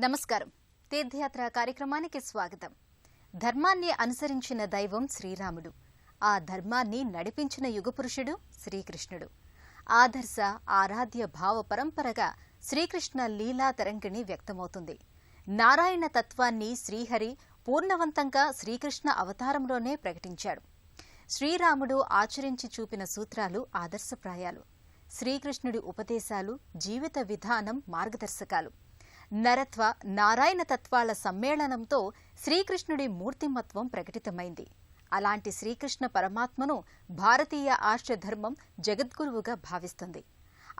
నమస్కారం. తీర్థయాత్ర కార్యక్రమానికి స్వాగతం. ధర్మాన్ని అనుసరించిన దైవం శ్రీరాముడు. ఆ ధర్మాన్ని నడిపించిన యుగపురుషుడు శ్రీకృష్ణుడు. ఆదర్శ ఆరాధ్య భావ పరంపరగా శ్రీకృష్ణ లీలా తరంగిణి వ్యక్తమవుతుంది. నారాయణ తత్వాన్ని శ్రీహరి పూర్ణవంతంగా శ్రీకృష్ణ అవతారంలోనే ప్రకటించాడు. శ్రీరాముడు ఆచరించి చూపిన సూత్రాలు ఆదర్శప్రాయాలు. శ్రీకృష్ణుడి ఉపదేశాలు జీవిత విధానం మార్గదర్శకాలు. నరత్వ నారాయణ తత్వాల సమ్మేళనంతో శ్రీకృష్ణుడి మూర్తిమత్వం ప్రకటితమైంది. అలాంటి శ్రీకృష్ణ పరమాత్మను భారతీయ ఆర్షధర్మం జగద్గురువుగా భావిస్తుంది.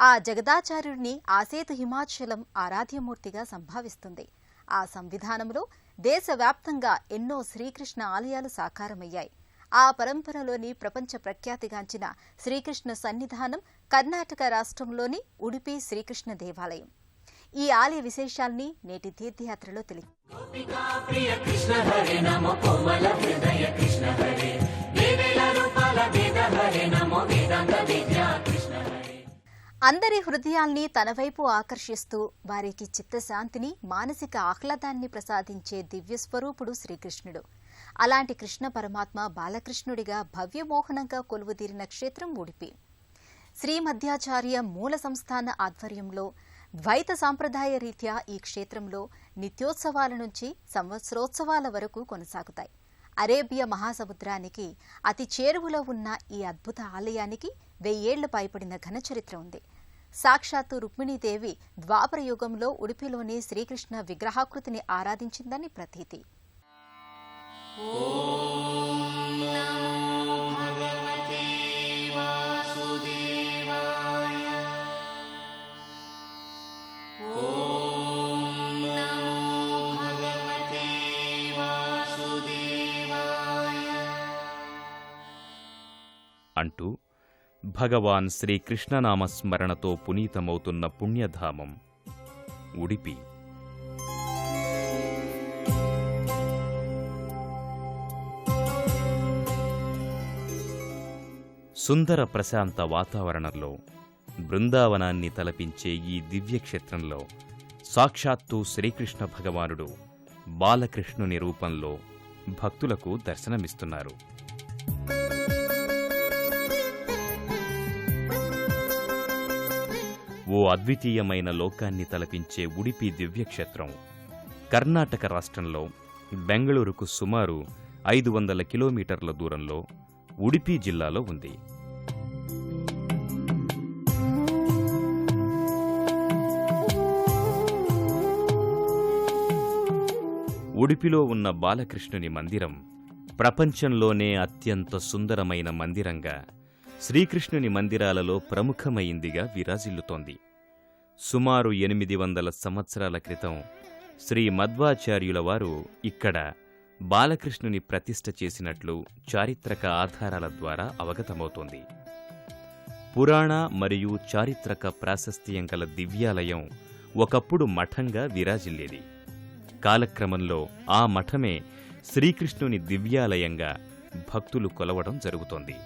ఆ జగదాచార్యుడిని ఆసేతు హిమాచలం ఆరాధ్యమూర్తిగా సంభావిస్తుంది. ఆ సంవిధానంలో దేశవ్యాప్తంగా ఎన్నో శ్రీకృష్ణ ఆలయాలు సాకారమయ్యాయి. ఆ పరంపరలోని ప్రపంచ ప్రఖ్యాతిగాంచిన శ్రీకృష్ణ సన్నిధానం కర్ణాటక రాష్ట్రంలోని ఉడిపి శ్రీకృష్ణ దేవాలయం. ఈ ఆలయ విశేషాల్ని నేటి తీర్థయాత్రలో అందరి హృదయాల్ని తన వైపు ఆకర్షిస్తూ వారికి చిత్తశాంతిని, మానసిక ఆహ్లాదాన్ని ప్రసాదించే దివ్యస్వరూపుడు శ్రీకృష్ణుడు. అలాంటి కృష్ణ పరమాత్మ బాలకృష్ణుడిగా భవ్యమోహనంగా కొలువుదీరిన క్షేత్రం ఉడిపి. శ్రీమధ్యాచార్య మూల సంస్థాన ఆధ్వర్యంలో ద్వైత సాంప్రదాయ రీత్యా ఈ క్షేత్రంలో నిత్యోత్సవాల నుంచి సంవత్సరోత్సవాల వరకు కొనసాగుతాయి. అరేబియా మహాసముద్రానికి అతి చేరువలో ఉన్న ఈ అద్భుత ఆలయానికి 1000 ఏళ్లు పైబడిన ఘనచరిత్ర ఉంది. సాక్షాత్తు రుక్మిణీదేవి ద్వాపర యుగంలో ఉడిపిలోని శ్రీకృష్ణ విగ్రహాకృతిని ఆరాధించిందని ప్రతీతి. అంటూ భగవాన్ శ్రీకృష్ణనామస్మరణతో పునీతమవుతున్న పుణ్యధామం ఉడిపి. సుందర ప్రశాంత వాతావరణంలో బృందావనాన్ని తలపించే ఈ దివ్యక్షేత్రంలో సాక్షాత్తు శ్రీకృష్ణ భగవానుడు బాలకృష్ణుని రూపంలో భక్తులకు దర్శనమిస్తున్నారు. ఓ అద్వితీయమైన లోకాన్ని తలపించే ఉడిపి దివ్యక్షేత్రం కర్ణాటక రాష్ట్రంలో బెంగళూరుకు సుమారు 500 కిలోమీటర్ల దూరంలో ఉడిపి జిల్లాలో ఉంది. ఉడిపిలో ఉన్న బాలకృష్ణుని మందిరం ప్రపంచంలోనే అత్యంత సుందరమైన మందిరంగా శ్రీకృష్ణుని మందిరాలలో ప్రముఖమైందిగా విరాజిల్లుతోంది. సుమారు 800 సంవత్సరాల క్రితం శ్రీ మధ్వాచార్యుల వారు ఇక్కడ బాలకృష్ణుని ప్రతిష్ఠ చేసినట్లు చారిత్రక ఆధారాల ద్వారా అవగతమవుతోంది. పురాణ మరియు చారిత్రక ప్రాశస్త్యం గల దివ్యాలయం ఒకప్పుడు మఠంగా విరాజిల్లేది. కాలక్రమంలో ఆ మఠమే శ్రీకృష్ణుని దివ్యాలయంగా భక్తులు కొలవడం జరుగుతోంది.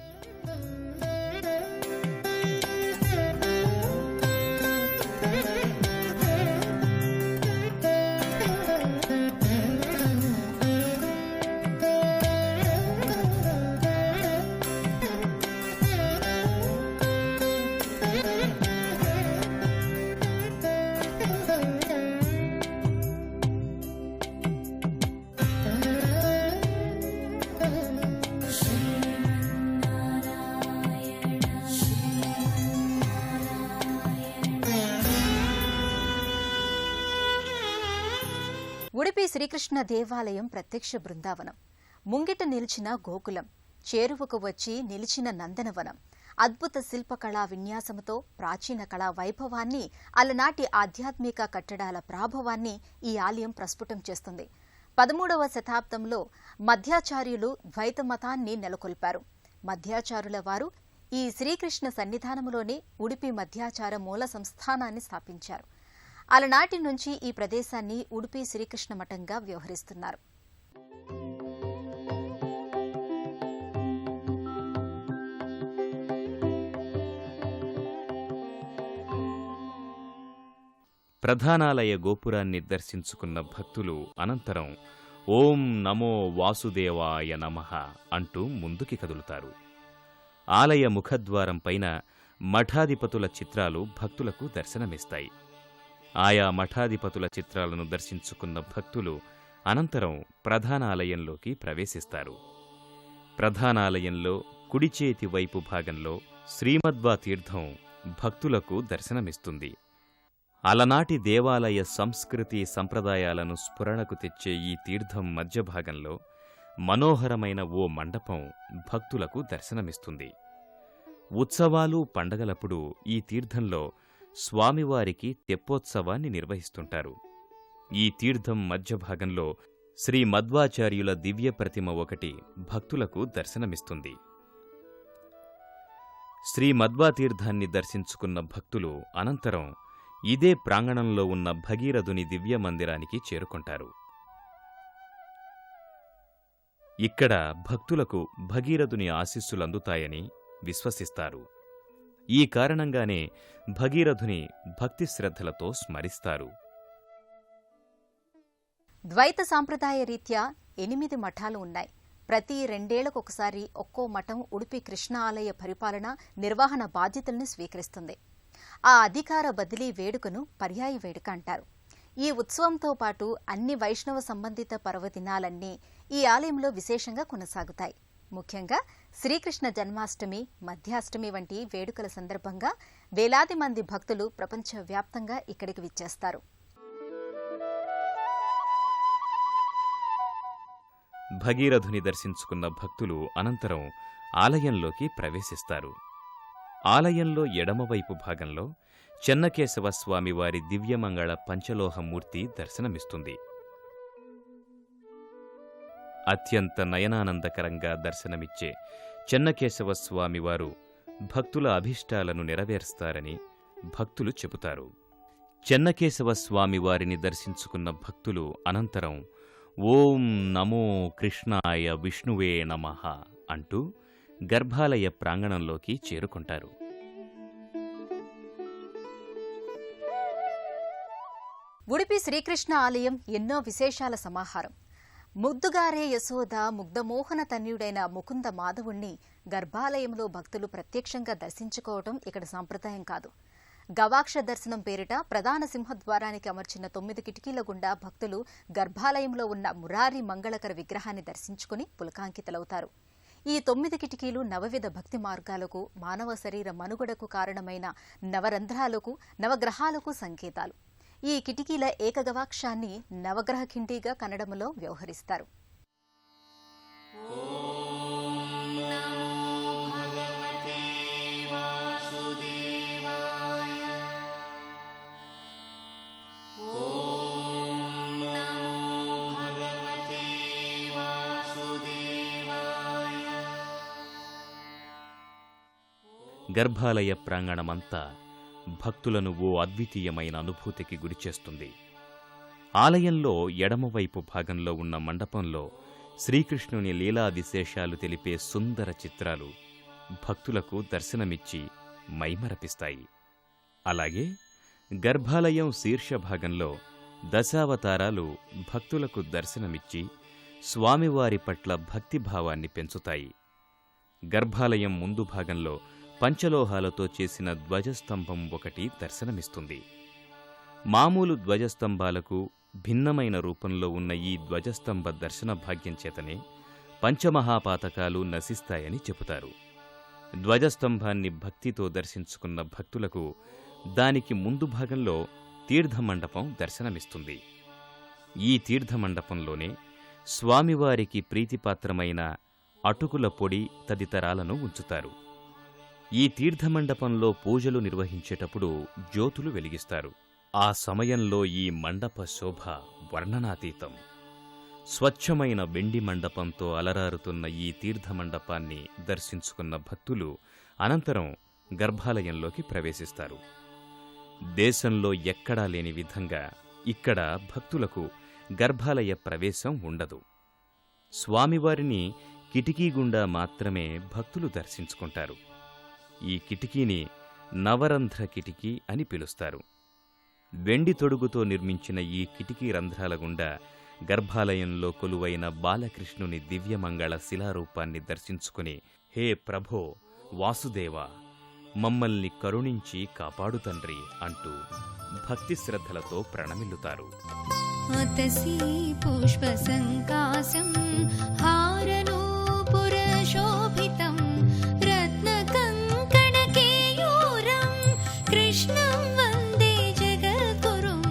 ఉడిపి శ్రీకృష్ణ దేవాలయం ప్రత్యక్ష బృందావనం. ముంగిట నిలిచిన గోకులం, చేరువకు వచ్చి నిలిచిన నందనవనం, అద్భుత శిల్పకళా విన్యాసంతో ప్రాచీన కళా వైభవాన్ని, అలనాటి ఆధ్యాత్మిక కట్టడాల ప్రాభవాన్ని ఈ ఆలయం ప్రస్ఫుటం చేస్తుంది. 13వ శతాబ్దంలో మధ్యాచార్యులు ద్వైత మతాన్ని నెలకొల్పారు. మధ్యాచారుల వారు ఈ శ్రీకృష్ణ సన్నిధానంలోనే ఉడిపి మధ్యాచార మూల సంస్థానాన్ని స్థాపించారు. అలనాటి నుంచి ఈ ప్రదేశాన్ని ఉడిపి శ్రీకృష్ణ మఠంగా వ్యవహరిస్తున్నారు. ప్రధానాలయ గోపురాన్ని దర్శించుకున్న భక్తులు అనంతరం ఓం నమో వాసుదేవాయ నమః అంటూ ముందుకి కదులుతారు. ఆలయ ముఖద్వారం పైన మఠాధిపతుల చిత్రాలు భక్తులకు దర్శనమిస్తాయి. ఆయా మఠాధిపతుల చిత్రాలను దర్శించుకున్న భక్తులు అనంతరం ప్రధానాలయంలోకి ప్రవేశిస్తారు. ప్రధానాలయంలో కుడిచేతి వైపు భాగంలో శ్రీమద్వా తీర్థం భక్తులకు దర్శనమిస్తుంది. అలనాటి దేవాలయ సంస్కృతి సంప్రదాయాలను స్ఫురణకు తెచ్చే ఈ తీర్థం మధ్య భాగంలో మనోహరమైన ఓ మండపం భక్తులకు దర్శనమిస్తుంది. ఉత్సవాలు పండగలప్పుడు ఈ తీర్థంలో స్వామివారికి తెప్పోత్సవాన్ని నిర్వహిస్తుంటారు. ఈ తీర్థం మధ్య భాగంలో శ్రీ మధ్వాచార్యుల దివ్య ప్రతిమ ఒకటి భక్తులకు దర్శనమిస్తుంది. శ్రీ మధ్వా తీర్థాన్ని దర్శించుకున్న భక్తులు అనంతరం ఇదే ప్రాంగణంలో ఉన్న భగీరథుని దివ్య మందిరానికి చేరుకుంటారు. ఇక్కడ భక్తులకు భగీరథుని ఆశీస్సులందుతాయని విశ్వసిస్తారు. ఈ కారణంగానే భగీరథుని భక్తి శ్రద్ధలతో స్మరిస్తారు. ద్వైత సాంప్రదాయ రీత్యా 8 మఠాలు ఉన్నాయి. ప్రతి 2 ఏళ్లకొకసారి ఒక్కో మఠం ఉడిపి కృష్ణ ఆలయ పరిపాలన, నిర్వహణ బాధ్యతలను స్వీకరిస్తుంది. ఆ అధికార బదిలీ వేడుకను పర్యాయ వేడుక అంటారు. ఈ ఉత్సవంతో పాటు అన్ని వైష్ణవ సంబంధిత పర్వదినాలన్నీ ఈ ఆలయంలో విశేషంగా కొనసాగుతాయి. ముఖ్యంగా శ్రీకృష్ణ జన్మాష్టమి, మధ్యాష్టమి వంటి వేడుకల సందర్భంగా వేలాది మంది భక్తులు ప్రపంచవ్యాప్తంగా ఇక్కడికి విచ్చేస్తారు. భగీరథుని దర్శించుకున్న భక్తులు అనంతరం ఆలయంలోకి ప్రవేశిస్తారు. ఆలయంలో ఎడమవైపు భాగంలో చెన్నకేశవ స్వామివారి దివ్యమంగళ పంచలోహమూర్తి దర్శనమిస్తుంది. అత్యంత నయనానందకరంగా దర్శనమిచ్చే చెన్నకేశవ స్వామివారు భక్తుల అభిష్టాలను నెరవేరుస్తారని భక్తులు చెబుతారు. చెన్నకేశవ స్వామివారిని దర్శించుకున్న భక్తులు అనంతరం ఓం నమో కృష్ణాయ విష్ణువే నమః అంటూ గర్భాలయ ప్రాంగణంలోకి చేరుకుంటారు. ఉడిపి శ్రీకృష్ణ ఆలయం ఎన్నో విశేషాల సమాహారం. ముద్దుగారే యశోద ముగ్ధమోహన తన్యుడైన ముకుంద మాధవుణ్ణి గర్భాలయంలో భక్తులు ప్రత్యక్షంగా దర్శించుకోవటం ఇక్కడ సంప్రదాయం కాదు. గవాక్ష దర్శనం పేరిట ప్రధాన సింహద్వారానికి అమర్చిన 9 కిటికీల గుండా భక్తులు గర్భాలయంలో ఉన్న మురారి మంగళకర విగ్రహాన్ని దర్శించుకుని పులకాంకితులవుతారు. ఈ 9 కిటికీలు నవవిధ భక్తి మార్గాలకు, మానవ శరీర మనుగడకు కారణమైన నవరంధ్రాలకు, నవగ్రహాలకు సంకేతాలు. ఈ కిటికీల ఏకగవాక్షాన్ని నవగ్రహ కిండీగా కన్నడంలో వ్యవహరిస్తారు. గర్భాలయ ప్రాంగణమంతా భక్తులను ఓ అద్వితీయమైన అనుభూతికి గురిచేస్తుంది. ఆలయంలో ఎడమవైపు భాగంలో ఉన్న మండపంలో శ్రీకృష్ణుని లీలా విశేషాలు తెలిపే సుందర చిత్రాలు భక్తులకు దర్శనమిచ్చి మైమరపిస్తాయి. అలాగే గర్భాలయం శీర్షభాగంలో దశావతారాలు భక్తులకు దర్శనమిచ్చి స్వామివారి పట్ల భక్తిభావాన్ని పెంచుతాయి. గర్భాలయం ముందు భాగంలో పంచలోహాలతో చేసిన ధ్వజస్తంభం ఒకటి దర్శనమిస్తుంది. మామూలు ధ్వజస్తంభాలకు భిన్నమైన రూపంలో ఉన్న ఈ ధ్వజస్తంభ దర్శన భాగ్యం చేతనే పంచమహాపాతకాలు నశిస్తాయని చెబుతారు. ధ్వజస్తంభాన్ని భక్తితో దర్శించుకున్న భక్తులకు దానికి ముందు భాగంలో తీర్థమండపం దర్శనమిస్తుంది. ఈ తీర్థమండపంలోనే స్వామివారికి ప్రీతిపాత్రమైన అటుకుల పొడి తదితరాలను ఉంచుతారు. ఈ తీర్థమండపంలో పూజలు నిర్వహించేటప్పుడు జ్యోతులు వెలిగిస్తారు. ఆ సమయంలో ఈ మండప శోభ వర్ణనాతీతం. స్వచ్ఛమైన వెండి మండపంతో అలరారుతున్న ఈ తీర్థమండపాన్ని దర్శించుకున్న భక్తులు అనంతరం గర్భాలయంలోకి ప్రవేశిస్తారు. దేశంలో ఎక్కడా లేని విధంగా ఇక్కడ భక్తులకు గర్భాలయ ప్రవేశం ఉండదు. స్వామివారిని కిటికీ గుండా మాత్రమే భక్తులు దర్శించుకుంటారు. ఈ కిటికీని నవరంధ్ర కిటికీ అని పిలుస్తారు. వెండి తొడుగుతో నిర్మించిన ఈ కిటికీ రంధ్రాల గుండా గర్భాలయంలో కొలువైన బాలకృష్ణుని దివ్యమంగళ శిలారూపాన్ని దర్శించుకుని, హే ప్రభో వాసుదేవ, మమ్మల్ని కరుణించి కాపాడు తండ్రి అంటూ భక్తి శ్రద్ధలతో ప్రణమిల్లుతారు. అతసీ పుష్పసంకాసం హారనూపురశోభితం రత్నకంకణకేయూరం కృష్ణం వందే జగద్గురుం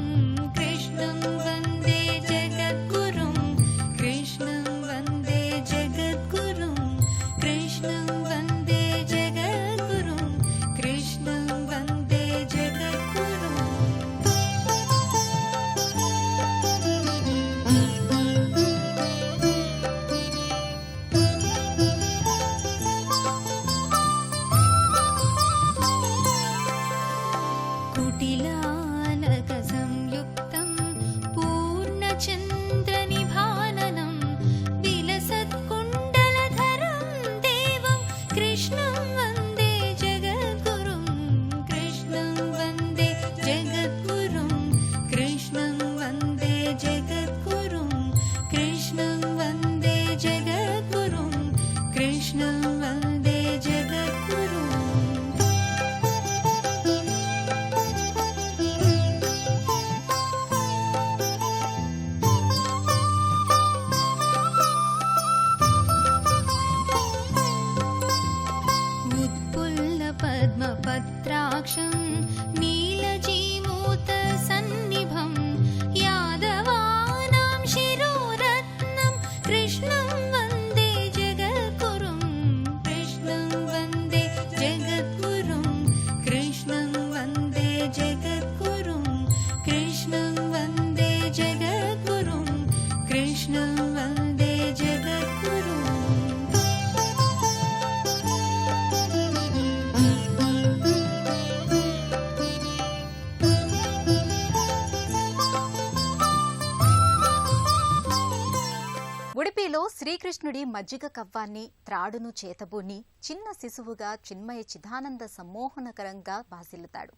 కృష్ణం వందే జగద్గురుం కృష్ణం వందే జగద్గురుం కృష్ణం వందే జగద్గురుం కృష్ణం వందే జగద్గురుం. కుటిలానక సంయుక్తం పూర్ణచంద్రనిభాననం విలసత్కుండలధరం దేవం కృష్ణం వందే జగద్గురుం కృష్ణం వందే జగద్గురుం కృష్ణం వందే జగద్గురుం కృష్ణం వందే జగద్గురుం కృష్ణం వందే జగద్గురుం. उत्पुल्लपद्मपत्राक्षं नीलजीमूतसन्निभं यादवानां शिरोरत्नं कृष्णं वन्दे जगद्गुरुं कृष्णं वन्दे जगद्गुरुं कृष्णं वन्दे जगद्गुरुं कृष्णं वन्दे जगद्गुरुं कृष्णं वन्दे जगद्गुरुं. ఉడిపిలో శ్రీకృష్ణుడి మజ్జిగ కవ్వాన్ని, త్రాడును చేతబూని చిన్న శిశువుగా చిన్మయ చిదానంద సమ్మోహనకరంగా భాసిల్లుతాడు.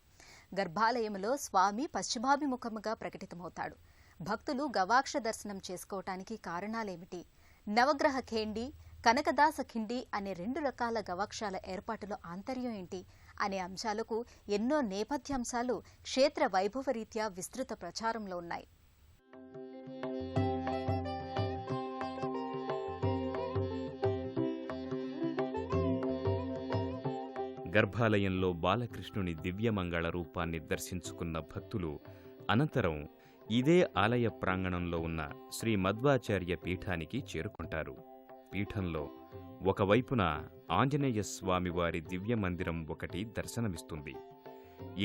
గర్భాలయంలో స్వామి పశ్చిమాభిముఖముగా ప్రకటితమవుతాడు. భక్తులు గవాక్ష దర్శనం చేసుకోవటానికి కారణాలేమిటి? నవగ్రహ ఖేండి, కనకదాస ఖిండి అనే 2 రకాల గవాక్షాల ఏర్పాటులో ఆంతర్యం ఏంటి అనే అంశాలకు ఎన్నో నేపథ్యాంశాలు క్షేత్ర వైభవరీత్యా విస్తృత ప్రచారంలో ఉన్నాయి. గర్భాలయంలో బాలకృష్ణుని దివ్యమంగళ రూపాన్ని దర్శించుకున్న భక్తులు అనంతరం ఇదే ఆలయ ప్రాంగణంలో ఉన్న శ్రీ మధ్వాచార్య పీఠానికి చేరుకుంటారు. పీఠంలో ఒకవైపున ఆంజనేయ స్వామివారి దివ్యమందిరం ఒకటి దర్శనమిస్తుంది.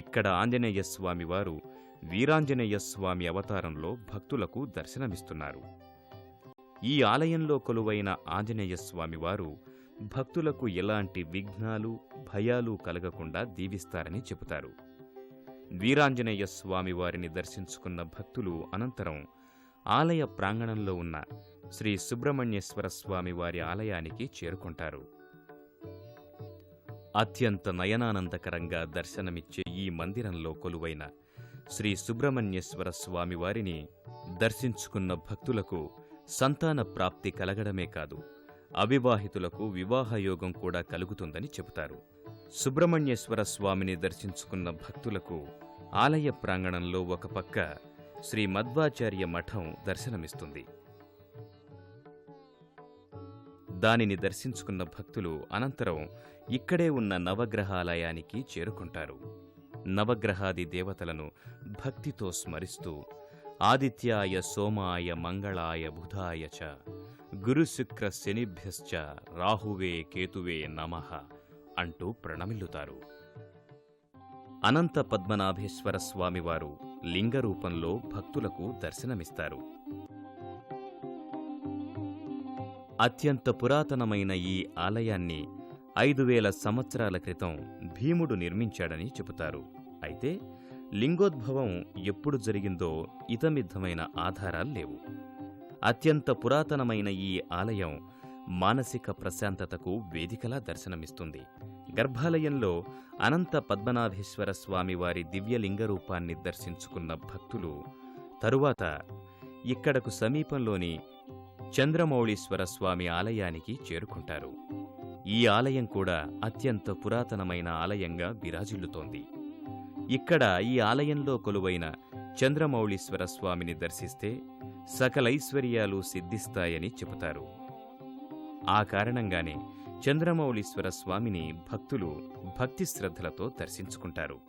ఇక్కడ ఆంజనేయ స్వామివారు వీరాంజనేయ స్వామి అవతారంలో భక్తులకు దర్శనమిస్తున్నారు. ఈ ఆలయంలో కొలువైన ఆంజనేయ స్వామివారు భక్తులకు ఎలాంటి విఘ్నాలు, భయాలు కలగకుండా దీవిస్తారని చెబుతారు. వీరాంజనేయ స్వామివారిని దర్శించుకున్న భక్తులు అనంతరం ఆలయ ప్రాంగణంలో ఉన్న శ్రీ సుబ్రహ్మణ్యేశ్వర స్వామివారి ఆలయానికి చేరుకుంటారు. అత్యంత నయనానందకరంగా దర్శనమిచ్చే ఈ మందిరంలో కొలువైన శ్రీ సుబ్రహ్మణ్యేశ్వర స్వామివారిని దర్శించుకున్న భక్తులకు సంతాన ప్రాప్తి కలగడమే కాదు, అవివాహితులకు వివాహయోగం కూడా కలుగుతుందని చెబుతారు. సుబ్రహ్మణ్యేశ్వర స్వామిని దర్శించుకున్న భక్తులకు ఆలయ ప్రాంగణంలో ఒక పక్క శ్రీ మధ్వాచార్య మఠం దర్శనమిస్తుంది. దానిని దర్శించుకున్న భక్తులు అనంతరం ఇక్కడే ఉన్న నవగ్రహాలయానికి చేరుకుంటారు. నవగ్రహాది దేవతలను భక్తితో స్మరిస్తూ ఆదిత్యాయ సోమాయ మంగళాయ బుధాయ చ గురుశుక్ర శనిభ్యశ్చ రాహువే కేతువే నమః అంటూ ప్రణమిల్లుతారు. అనంత పద్మనాభేశ్వర స్వామివారు లింగరూపంలో భక్తులకు దర్శనమిస్తారు. అత్యంత పురాతనమైన ఈ ఆలయాన్ని 5000 సంవత్సరాల క్రితం భీముడు నిర్మించాడని చెబుతారు. అయితే లింగోద్భవం ఎప్పుడు జరిగిందో ఇతమిద్ధమైన ఆధారాలు లేవు. అత్యంత పురాతనమైన ఈ ఆలయం మానసిక ప్రశాంతతకు వేదికలా దర్శనమిస్తుంది. గర్భాలయంలో అనంత పద్మనాభేశ్వర స్వామివారి దివ్యలింగరూపాన్ని దర్శించుకున్న భక్తులు తరువాత ఇక్కడకు సమీపంలోని చంద్రమౌళీశ్వర స్వామి ఆలయానికి చేరుకుంటారు. ఈ ఆలయం కూడా అత్యంత పురాతనమైన ఆలయంగా విరాజిల్లుతోంది. ఇక్కడ ఈ ఆలయంలో కొలువైన చంద్రమౌళీశ్వర స్వామిని దర్శిస్తే సకలైశ్వర్యాలు సిద్ధిస్తాయని చెబుతారు. ఆ కారణంగానే చంద్రమౌళీశ్వర స్వామిని భక్తులు భక్తి శ్రద్ధలతో దర్శించుకుంటారు.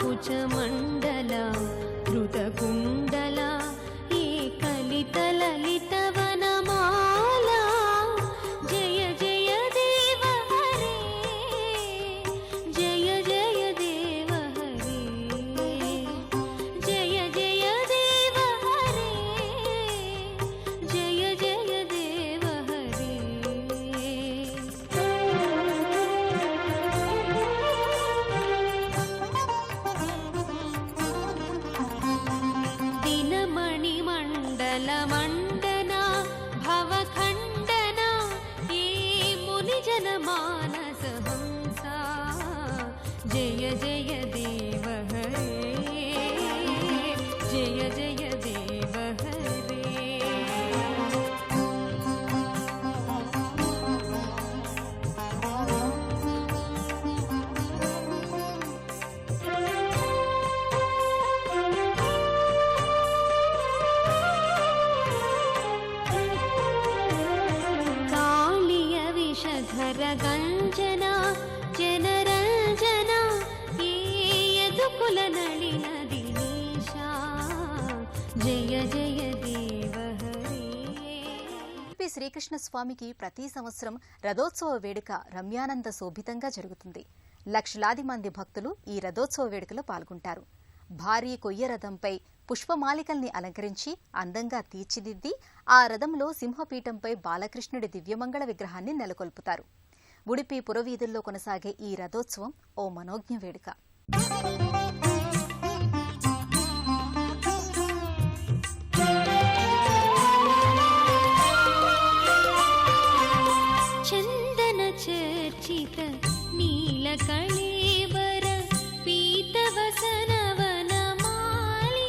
श्रितकमलाकुचमण्डल धृतकुण्डल एकलितललितवनमाला जय जय देव हरे जय जय देव हरे जय जय देव हरे जय जय देव हरे दिनमणिमण्डलमण्डना भवखण्डना ये मुनिजनमानसहंसा जय जय देव हरे जय जय देव हरे कालिय विषधर गञ्जना जनरञ्जना ये यदुकुल नलिन दिनेशा जय जय देव हरे శ్రీకృష్ణ స్వామికి ప్రతి సంవత్సరం రథోత్సవ వేడుక రమ్యానంద శోభితంగా జరుగుతుంది. లక్షలాది మంది భక్తులు ఈ రథోత్సవ వేడుకలో పాల్గొంటారు. భారీ కొయ్య రథంపై పుష్పమాలికల్ని అలంకరించి అందంగా తీర్చిదిద్ది ఆ రథంలో సింహపీఠంపై బాలకృష్ణుడి దివ్యమంగళ విగ్రహాన్ని నెలకొల్పుతారు. ఉడిపి పురవీధుల్లో కొనసాగే ఈ రథోత్సవం ఓ మనోజ్ఞ వేడుక. चन्दन चर्चित नीलकळेबर पीतवसनवनमाली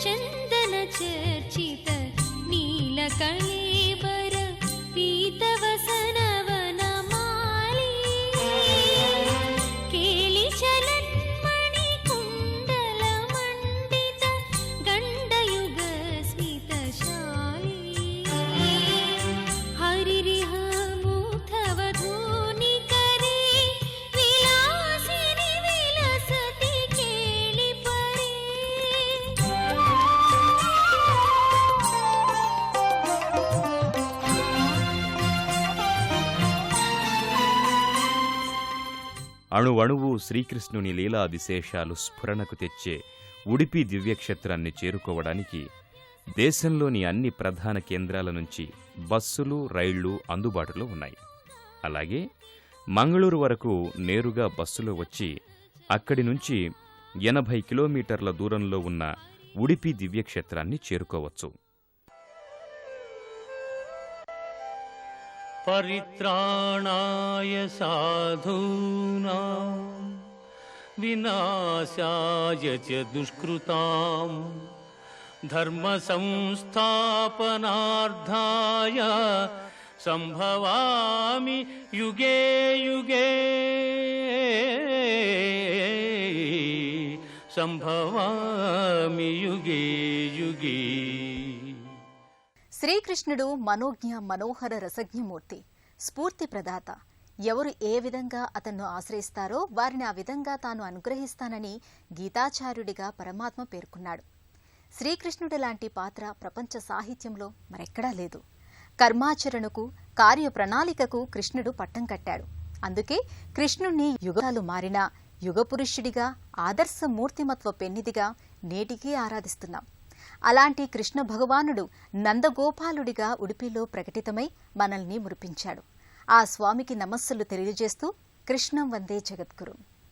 चन्दन चर्चित नीलकळेबर पीतवसनवनमाली केलिचलन्मणिकुण्डलमण्डित गण्डयुगस्मितशाली हरिरिह मुग्धवधूनिकरे विलासिनि विलसति केलिपरे అణువణువు శ్రీకృష్ణుని లీలా విశేషాలు స్ఫురణకు తెచ్చే ఉడిపి దివ్యక్షేత్రాన్ని చేరుకోవడానికి దేశంలోని అన్ని ప్రధాన కేంద్రాల నుంచి బస్సులు, రైళ్లు అందుబాటులో ఉన్నాయి. అలాగే మంగళూరు వరకు నేరుగా బస్సులో వచ్చి అక్కడి నుంచి 80 కిలోమీటర్ల దూరంలో ఉన్న ఉడిపి దివ్యక్షేత్రాన్ని చేరుకోవచ్చు. परित्राणाय साधूनां विनाशाय च दुष्कृतां धर्मसंस्थापनार्थाय सम्भवामि युगे युगे सम्भवामि युगे युगे. శ్రీకృష్ణుడు మనోజ్ఞ మనోహర రసజ్ఞమూర్తి, స్ఫూర్తి ప్రదాత. ఎవరు ఏ విధంగా అతన్ను ఆశ్రయిస్తారో వారిని ఆ విధంగా తాను అనుగ్రహిస్తానని గీతాచార్యుడిగా పరమాత్మ పేర్కొన్నాడు. శ్రీకృష్ణుడి లాంటి పాత్ర ప్రపంచ సాహిత్యంలో మరెక్కడా లేదు. కర్మాచరణకు, కార్యప్రణాళికకు కృష్ణుడు పట్టం కట్టాడు. అందుకే కృష్ణుణ్ణి యుగాలు మారినా యుగపురుషుడిగా, ఆదర్శ మూర్తిమత్వ పెన్నిదిగా నేటికీ ఆరాధిస్తున్నాం. అలాంటి కృష్ణ భగవానుడు నందగోపాలుడిగా ఉడిపిలో ప్రకటితమై మనల్ని మురిపించాడు. ఆ స్వామికి నమస్సులు తెలియజేస్తూ కృష్ణం వందే జగద్గురు.